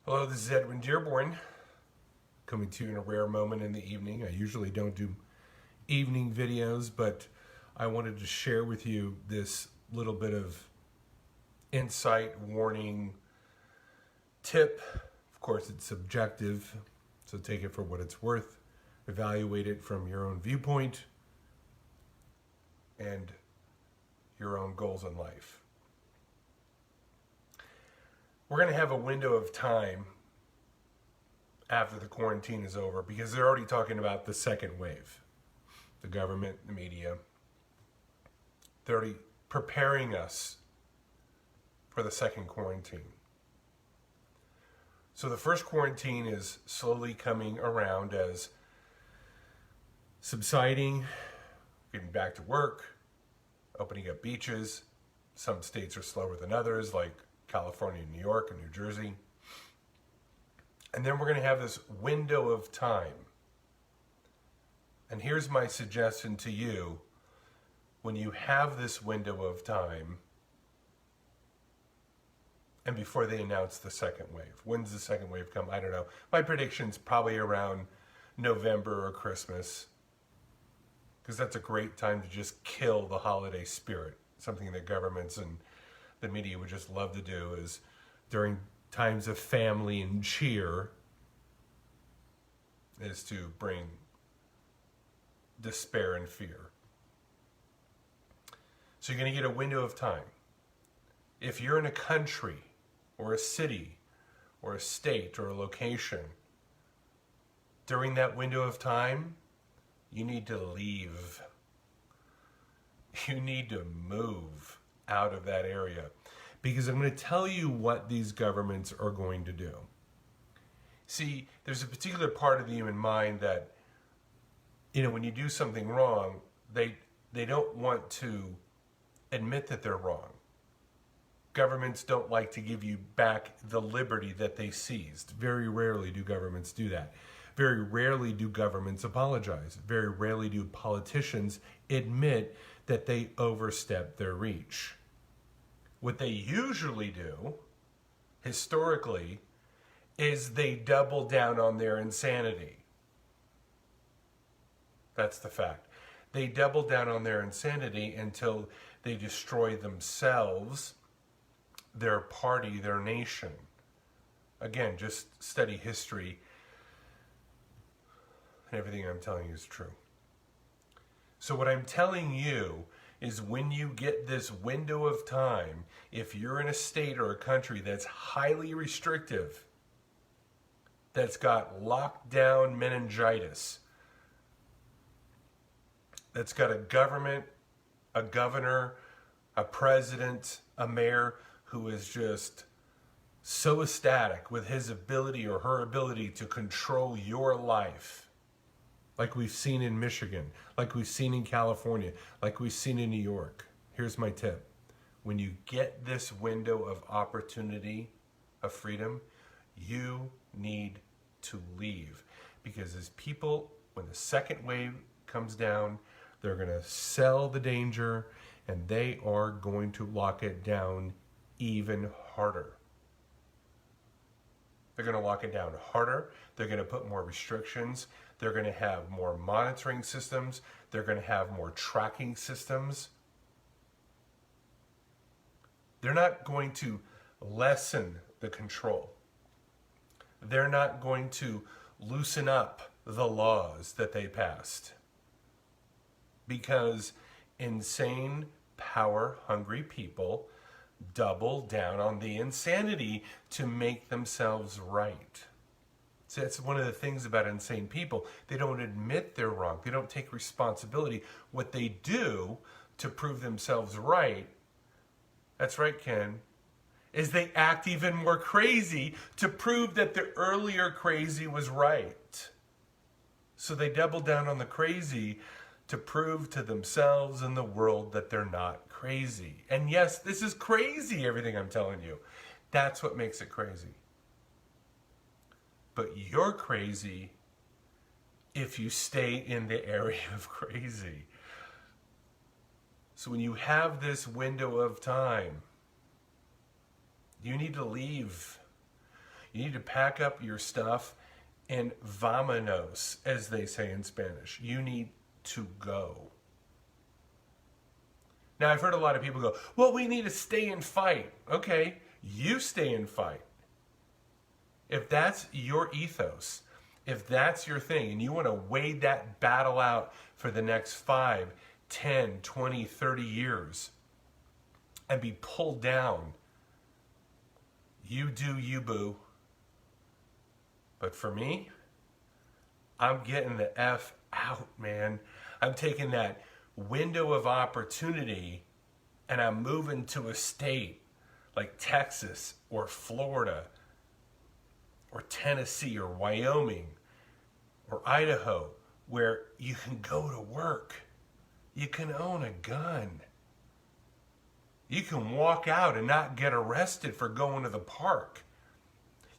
Hello, this is Edwin Dearborn, coming to you in a rare moment in the evening. I usually don't do evening videos, but I wanted to share with you this little bit of insight, warning, tip. Of course, it's subjective, so take it for what it's worth. Evaluate it from your own viewpoint and your own goals in life. We're going to have a window of time after the quarantine is over because they're already talking about the second wave. The government, the media, they're already preparing us for the second quarantine. So the first quarantine is slowly coming around as subsiding, getting back to work, opening up beaches. Some states are slower than others, like California, New York, and New Jersey. And then we're going to have this window of time. And here's my suggestion to you. When you have this window of time, and before they announce the second wave. When's the second wave come? I don't know. My prediction's probably around November or Christmas, because that's a great time to just kill the holiday spirit. Something that governments and the media would just love to do is during times of family and cheer is to bring despair and fear. So you're going to get a window of time. If you're in a country or a city or a state or a location, during that window of time, you need to leave. You need to move out of that area, because I'm going to tell you what these governments are going to do. See, there's a particular part of the human mind that, when you do something wrong, they don't want to admit that they're wrong. Governments don't like to give you back the liberty that they seized. Very rarely do governments do that. Very rarely do governments apologize. Very rarely do politicians admit that they overstepped their reach. What they usually do, historically, is they double down on their insanity. That's the fact. They double down on their insanity until they destroy themselves, their party, their nation. Again, just study history, and everything I'm telling you is true. So what I'm telling you is when you get this window of time, if you're in a state or a country that's highly restrictive, that's got lockdown meningitis, that's got a government, a governor, a president, a mayor who is just so ecstatic with his ability or her ability to control your life, like we've seen in Michigan, like we've seen in California, like we've seen in New York. Here's my tip. When you get this window of opportunity, of freedom, you need to leave. Because as people, when the second wave comes down, they're going to sell the danger, and they are going to lock it down even harder. They're going to lock it down harder. They're going to put more restrictions. They're going to have more monitoring systems. They're going to have more tracking systems. They're not going to lessen the control. They're not going to loosen up the laws that they passed. Because insane, power-hungry people double down on the insanity to make themselves right. So that's one of the things about insane people. They don't admit they're wrong. They don't take responsibility. What they do to prove themselves right, that's right, Ken, is they act even more crazy to prove that the earlier crazy was right. So they double down on the crazy to prove to themselves and the world that they're not crazy. And yes, this is crazy, everything I'm telling you. That's what makes it crazy. But you're crazy if you stay in the area of crazy. So when you have this window of time, you need to leave. You need to pack up your stuff and vámonos, as they say in Spanish. You need to go. Now, I've heard a lot of people go, well, we need to stay and fight. Okay, you stay and fight. If that's your ethos, if that's your thing, and you want to wade that battle out for the next 5, 10, 20, 30 years and be pulled down, you do you, boo. But for me, I'm getting the F out, man. I'm taking that window of opportunity and I'm moving to a state like Texas or Florida or Tennessee or Wyoming or Idaho, where you can go to work. You can own a gun. You can walk out and not get arrested for going to the park.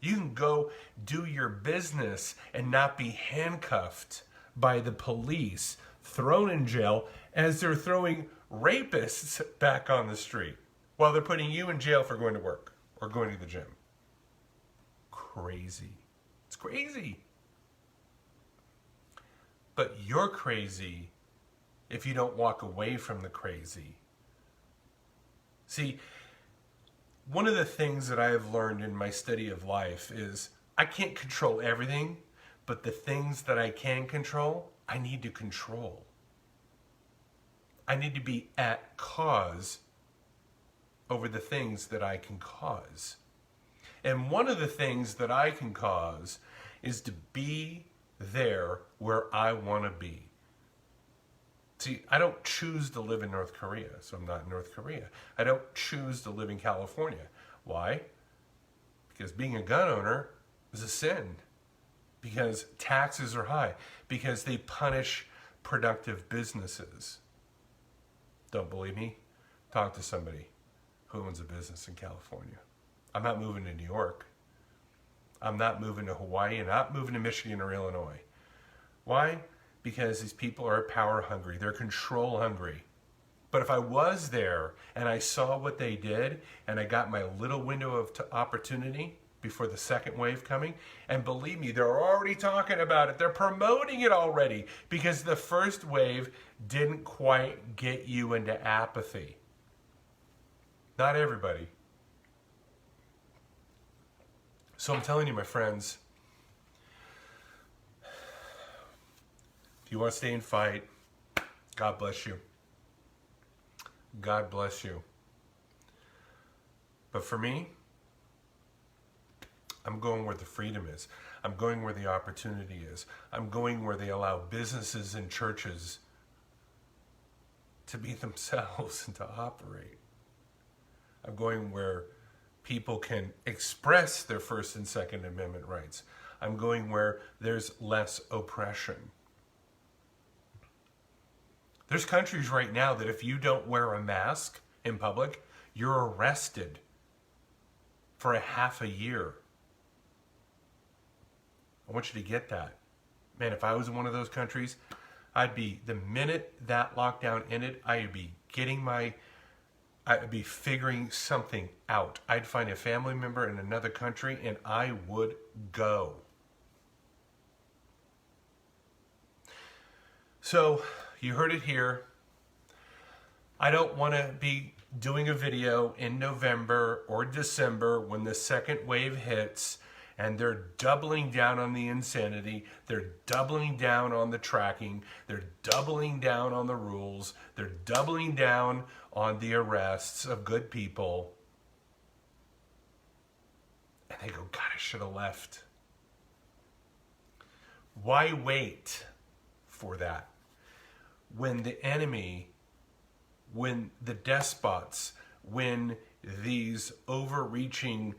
You can go do your business and not be handcuffed by the police, thrown in jail as they're throwing rapists back on the street while they're putting you in jail for going to work or going to the gym. Crazy. It's crazy. But you're crazy if you don't walk away from the crazy. See, one of the things that I have learned in my study of life is I can't control everything, but the things that I can control, I need to control. I need to be at cause over the things that I can cause. And one of the things that I can cause is to be there where I want to be. See, I don't choose to live in North Korea, so I'm not in North Korea. I don't choose to live in California. Why? Because being a gun owner is a sin. Because taxes are high. Because they punish productive businesses. Don't believe me? Talk to somebody who owns a business in California. I'm not moving to New York. I'm not moving to Hawaii, and not moving to Michigan or Illinois. Why? Because these people are power hungry. They're control hungry. But if I was there and I saw what they did and I got my little window of opportunity before the second wave coming, and believe me, they're already talking about it. They're promoting it already because the first wave didn't quite get you into apathy. Not everybody. So I'm telling you, my friends, if you want to stay and fight, God bless you. God bless you. But for me, I'm going where the freedom is. I'm going where the opportunity is. I'm going where they allow businesses and churches to be themselves and to operate. I'm going where people can express their First and Second Amendment rights. I'm going where there's less oppression. There's countries right now that if you don't wear a mask in public, you're arrested for a half a year. I want you to get that. Man, if I was in one of those countries, I'd be, the minute that lockdown ended, I'd be figuring something out. I'd find a family member in another country and I would go. So, you heard it here. I don't want to be doing a video in November or December when the second wave hits and they're doubling down on the insanity, they're doubling down on the tracking, they're doubling down on the rules, they're doubling down on the arrests of good people. And they go, God, I should have left. Why wait for that? When the enemy, when the despots, when these overreaching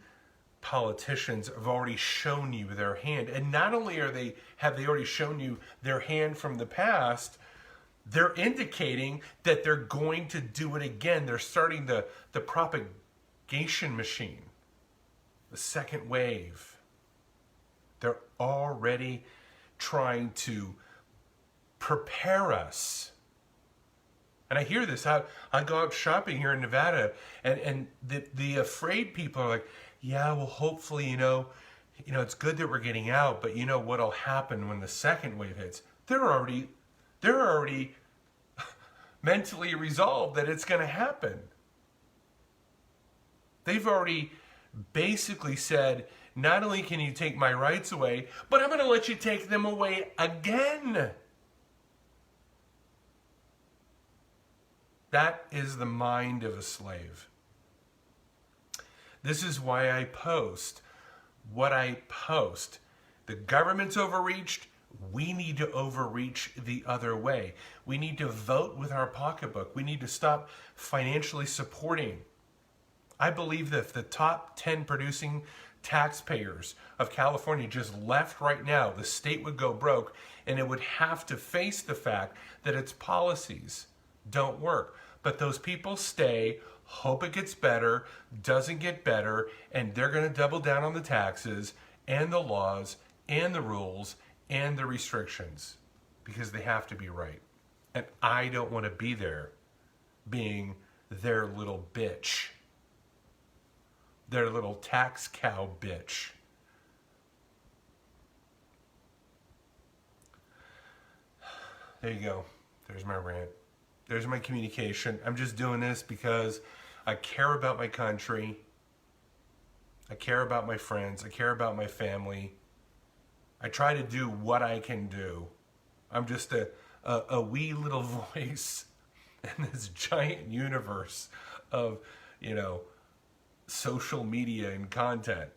politicians have already shown you their hand, and not only have they already shown you their hand from the past, they're indicating that they're going to do it again. They're starting the propagation machine, the second wave. They're already trying to prepare us. And I hear this. I go out shopping here in Nevada, and the afraid people are like, yeah, well, hopefully, you know, it's good that we're getting out, but you know what'll happen when the second wave hits? They're already mentally resolved that it's going to happen. They've already basically said, not only can you take my rights away, but I'm going to let you take them away again. That is the mind of a slave. This is why I post what I post. The government's overreached. We need to overreach the other way. We need to vote with our pocketbook. We need to stop financially supporting. I believe that if the top 10 producing taxpayers of California just left right now, the state would go broke, and it would have to face the fact that its policies don't work. But those people stay, hope it gets better, doesn't get better, and they're going to double down on the taxes and the laws and the rules and the restrictions because they have to be right. And I don't want to be there being their little bitch, their little tax cow bitch. There you go. There's my rant. There's my communication. I'm just doing this because I care about my country. I care about my friends. I care about my family. I try to do what I can do. I'm just a wee little voice in this giant universe of, you know, social media and content.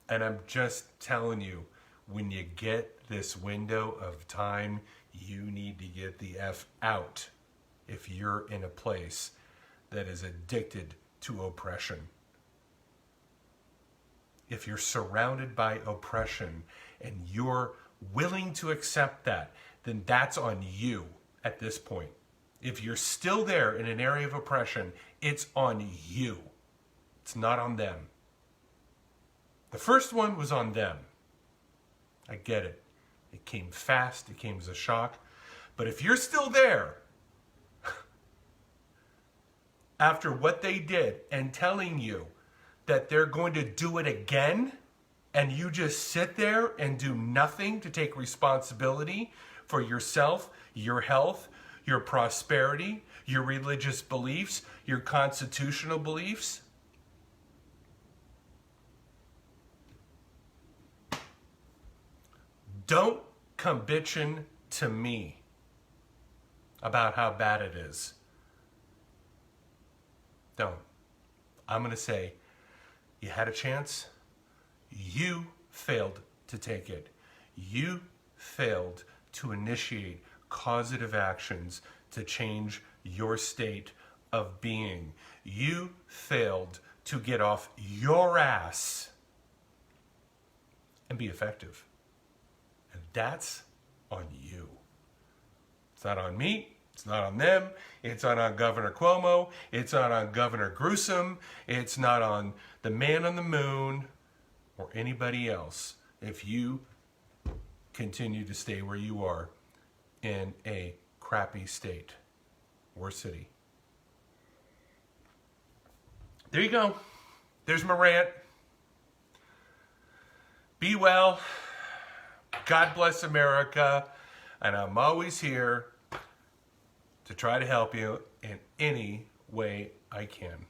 And I'm just telling you, when you get this window of time, you need to get the F out if you're in a place that is addicted to oppression. If you're surrounded by oppression and you're willing to accept that, then that's on you at this point. If you're still there in an area of oppression, it's on you. It's not on them. The first one was on them. I get it. It came fast. It came as a shock. But if you're still there after what they did and telling you that they're going to do it again, and you just sit there and do nothing to take responsibility for yourself, your health, your prosperity, your religious beliefs, your constitutional beliefs, don't come bitching to me about how bad it is. Don't. I'm going to say, you had a chance. You failed to take it. You failed to initiate causative actions to change your state of being. You failed to get off your ass and be effective. And that's on you. It's not on me. It's not on them. It's not on Governor Cuomo. It's not on Governor Gruesome. It's not on the man on the moon or anybody else. If you continue to stay where you are in a crappy state or city. There you go. There's my rant. Be well. God bless America. And I'm always here to try to help you in any way I can.